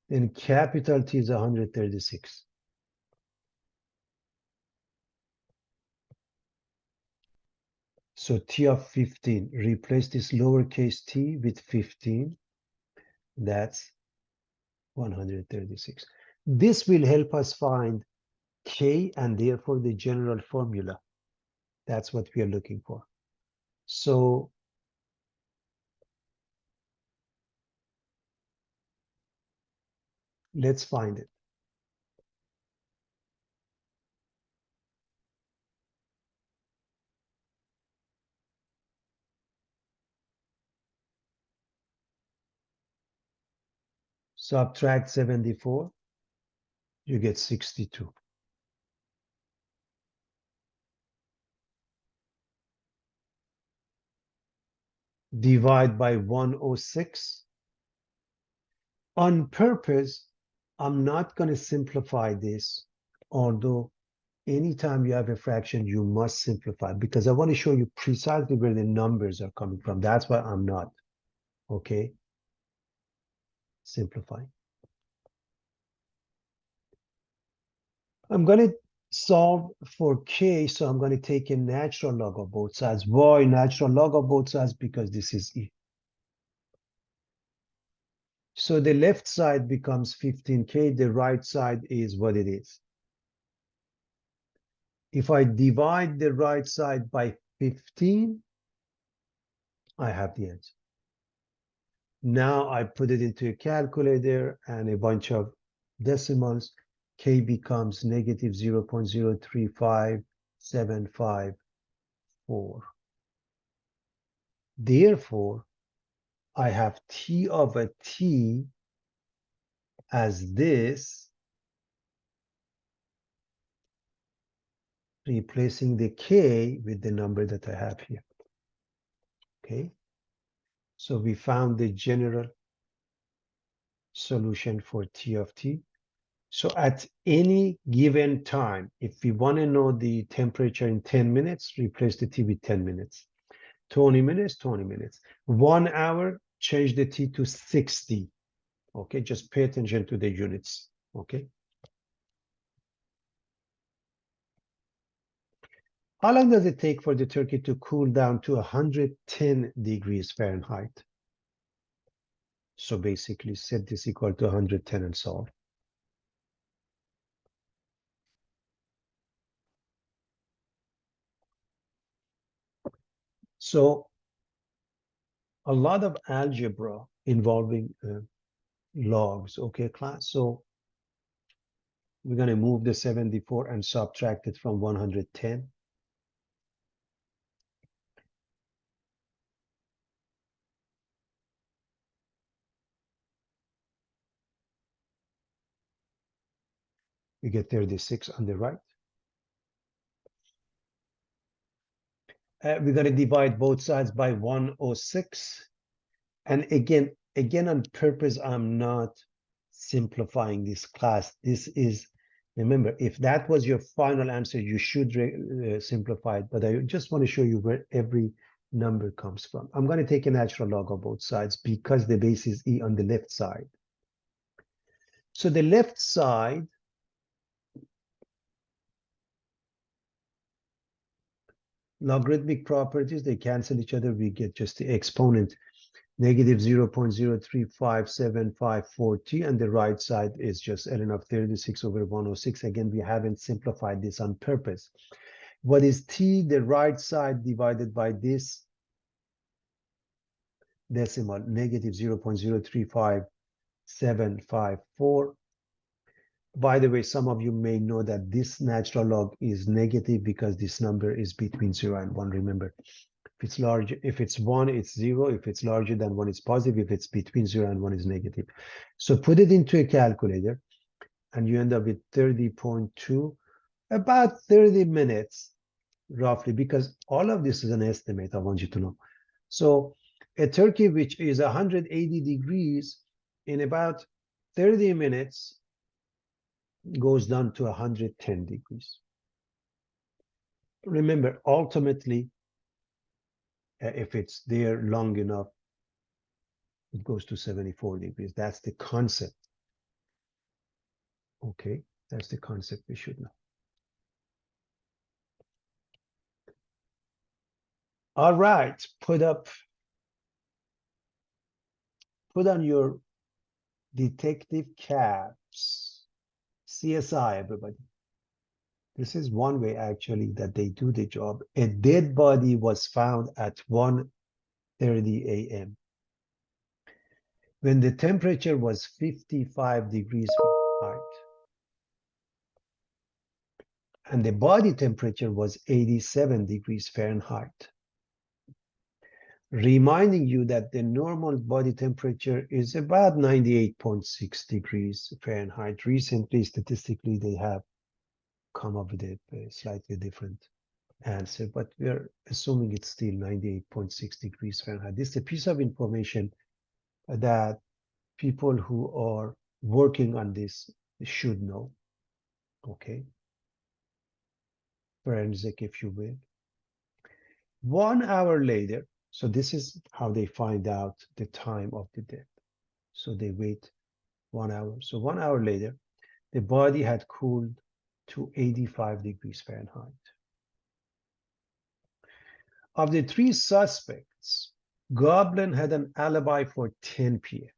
then capital T is 136. So T of 15, replace this lowercase t with 15. That's 136. This will help us find K and therefore the general formula. That's what we are looking for. So let's find it. Subtract 74, you get 62. Divide by 106. On purpose, I'm not going to simplify this, although anytime you have a fraction, you must simplify because I want to show you precisely where the numbers are coming from. That's why I'm not. Okay? Simplify. I'm going to solve for k, so I'm going to take a natural log of both sides. Why natural log of both sides? Because this is e. So the left side becomes 15k, the right side is what it is. If I divide the right side by 15, I have the answer. Now I put it into a calculator and a bunch of decimals. K becomes negative 0.0357554. Therefore, I have T of a T as this, replacing the K with the number that I have here. Okay, so we found the general solution for T of T. So at any given time, if we want to know the temperature in 10 minutes, replace the T with 10 minutes. 20 minutes, 20 minutes. 1 hour, change the T to 60. Okay, just pay attention to the units. Okay. How long does it take for the turkey to cool down to 110 degrees Fahrenheit? So basically set this equal to 110 and solve. So a lot of algebra involving logs, okay, class? So we're going to move the 74 and subtract it from 110. You get 36 on the right. We're going to divide both sides by 106. And again, on purpose, I'm not simplifying this class. This is, remember, if that was your final answer, you should simplify it. But I just want to show you where every number comes from. I'm going to take a natural log of both sides because the base is e on the left side. So the left side, logarithmic properties, they cancel each other. We get just the exponent, negative 0.0357540, and the right side is just ln of 36 over 106. Again, we haven't simplified this on purpose. What is t? The right side divided by this decimal, negative 0.0357754. By the way, some of you may know that this natural log is negative because this number is between 0 and 1. Remember, if it's large, if it's 1, it's 0. If it's larger than 1, it's positive. If it's between 0 and 1, it's negative. So put it into a calculator, and you end up with 30.2, about 30 minutes, roughly, because all of this is an estimate, I want you to know. So a turkey which is 180 degrees in about 30 minutes goes down to 110 degrees. Remember, ultimately, if it's there long enough, it goes to 74 degrees. That's the concept. Okay, that's the concept we should know. All right, put on your detective caps. CSI, everybody. This is one way actually that they do the job. A dead body was found at 1:30 a.m. when the temperature was 55 degrees Fahrenheit and the body temperature was 87 degrees Fahrenheit. reminding you that the normal body temperature is about 98.6 degrees Fahrenheit. Recently, statistically, they have come up with a slightly different answer, but we're assuming it's still 98.6 degrees Fahrenheit. This is a piece of information that people who are working on this should know. Okay. Forensic, if you will. 1 hour later, so this is how they find out the time of the death. So they wait 1 hour. So 1 hour later, the body had cooled to 85 degrees Fahrenheit. Of the three suspects, Goblin had an alibi for 10 p.m.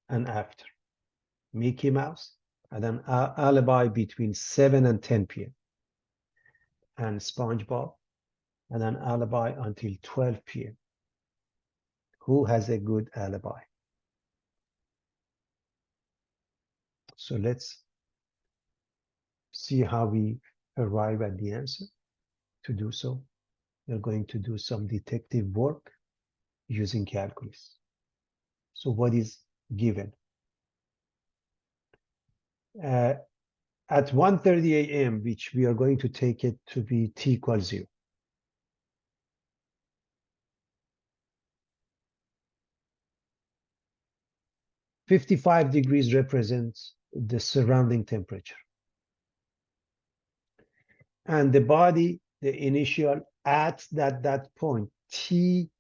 and after. Mickey Mouse had an alibi between 7 and 10 p.m. And SpongeBob had an alibi until 12 p.m. Who has a good alibi? So let's see how we arrive at the answer. To do so, we're going to do some detective work using calculus. So what is given? At 1:30 a.m., which we are going to take it to be t equals 0. 55 degrees represents the surrounding temperature. And the body, the initial at that point, T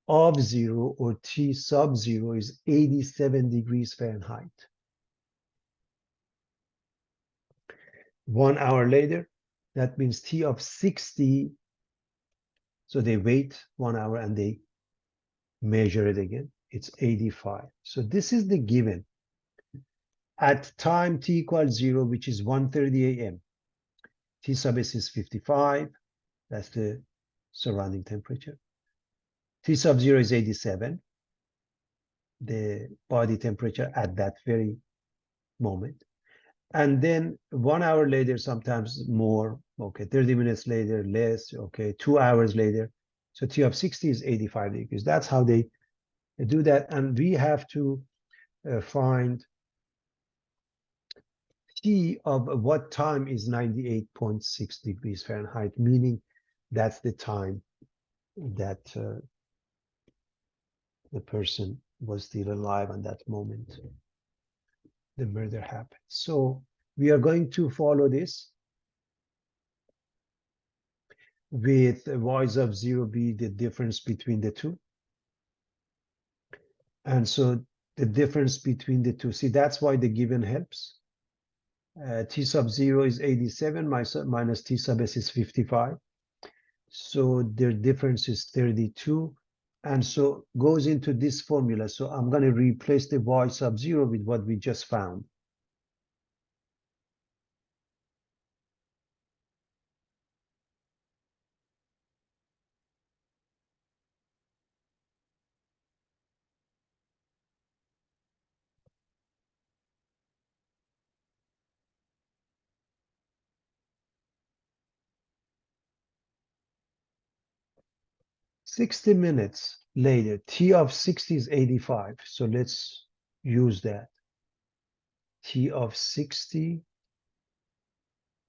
of 0 or T sub 0 is 87 degrees Fahrenheit. 1 hour later, that means T of 60. So they wait 1 hour and they measure it again. It's 85. So this is the given. At time T equals 0, which is 1:30 a.m., T sub s is 55. That's the surrounding temperature. T sub 0 is 87, the body temperature at that very moment. And then 1 hour later, sometimes more, okay, 30 minutes later, less, okay, 2 hours later. So T of 60 is 85 degrees. That's how they do that. And we have to find T of what time is 98.6 degrees Fahrenheit, meaning that's the time that the person was still alive at that moment the murder happened. So we are going to follow this with y of 0 be the difference between the two. And so the difference between the two, see, that's why the given helps. T sub 0 is 87 minus T sub s is 55. So their difference is 32. And so goes into this formula. So I'm going to replace the y sub 0 with what we just found. Sixty minutes later, T of 60 is 85. So let's use that. T of 60,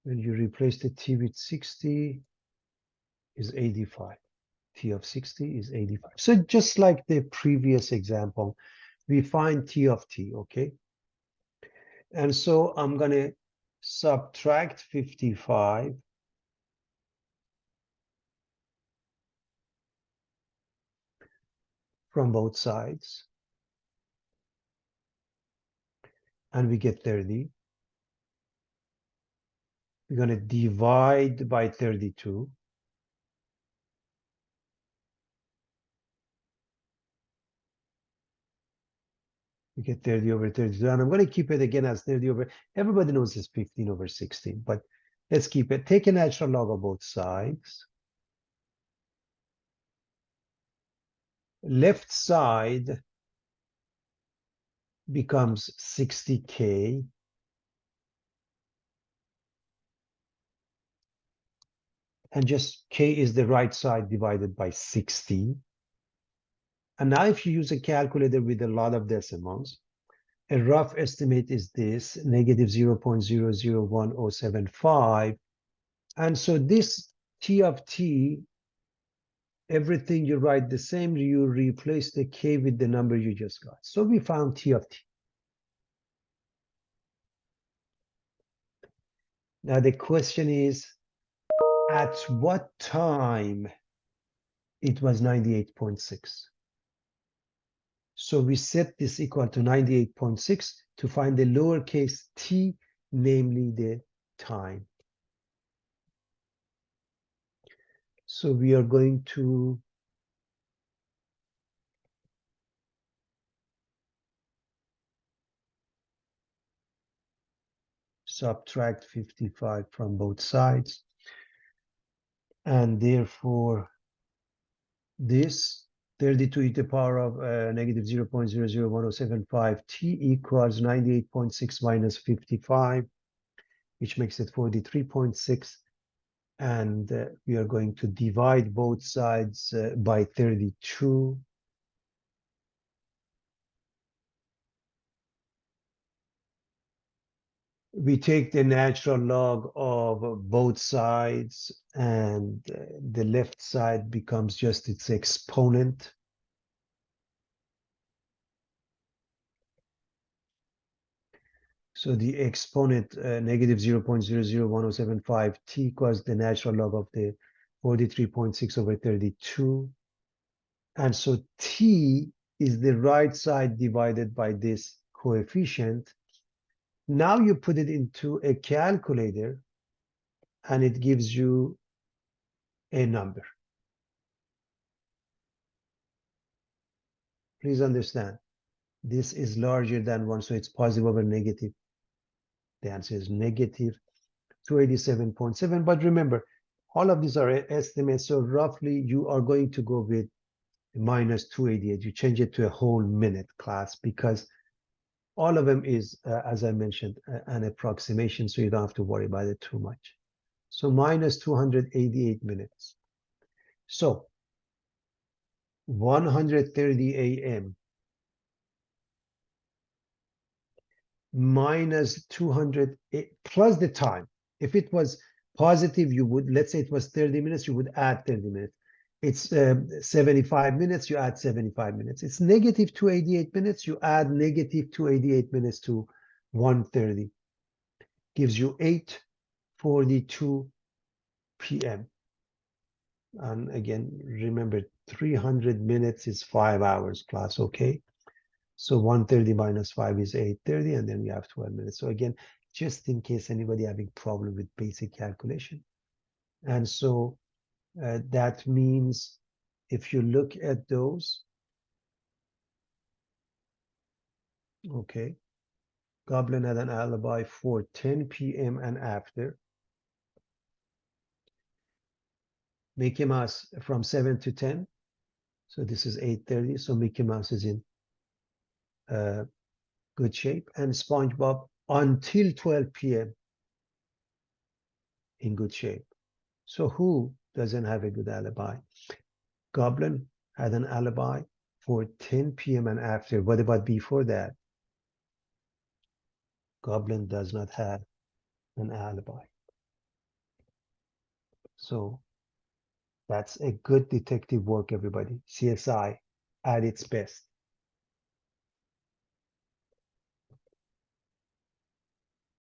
when you replace the T with 60, is 85. T of 60 is 85. So just like the previous example, we find T of T, okay? And so I'm going to subtract 55 from both sides. And we get 30. We're going to divide by 32. We get 30 over 32. And I'm going to keep it again as 30 over. Everybody knows it's 15 over 16, but let's keep it. Take a natural log of both sides. Left side becomes 60K. and just K is the right side divided by 60. And now if you use a calculator with a lot of decimals, a rough estimate is this, negative 0.001075. And so this T of T, everything you write the same, you replace the K with the number you just got. So we found T of T. Now the question is, at what time it was 98.6? So we set this equal to 98.6 to find the lowercase t, namely the time. So we are going to subtract 55 from both sides. And therefore, this 32 to the power of negative 0.001075 t equals 98.6 minus 55, which makes it 43.6. And we are going to divide both sides by 32. We take the natural log of both sides, and the left side becomes just its exponent. So the exponent negative 0.001075 t equals the natural log of the 43.6 over 32. And so t is the right side divided by this coefficient. Now you put it into a calculator and it gives you a number. Please understand, this is larger than 1, so it's positive over negative. The answer is negative 287.7. But remember, all of these are estimates, so roughly you are going to go with minus 288. You change it to a whole minute class because all of them is, as I mentioned, an approximation, so you don't have to worry about it too much. So minus 288 minutes. So 130 a.m. minus 200 plus the time. If it was positive, you would, let's say it was 30 minutes, you would add 30 minutes. It's 75 minutes, you add 75 minutes. It's negative 288 minutes, you add negative 288 minutes to 130. Gives you 8:42 p.m. And again, remember 300 minutes is 5 hours class, okay? So 130 minus 5 is 830, and then we have 12 minutes. So again, just in case anybody having problem with basic calculation. And so that means if you look at those, okay, Goblin had an alibi for 10 p.m. and after. Mickey Mouse from 7 to 10. So this is 8:30. So Mickey Mouse is in good shape. And SpongeBob until 12 p.m. in good shape. So who doesn't have a good alibi? Goblin had an alibi for 10 p.m. and after. What about before that? Goblin does not have an alibi. So that's a good detective work, everybody. CSI at its best.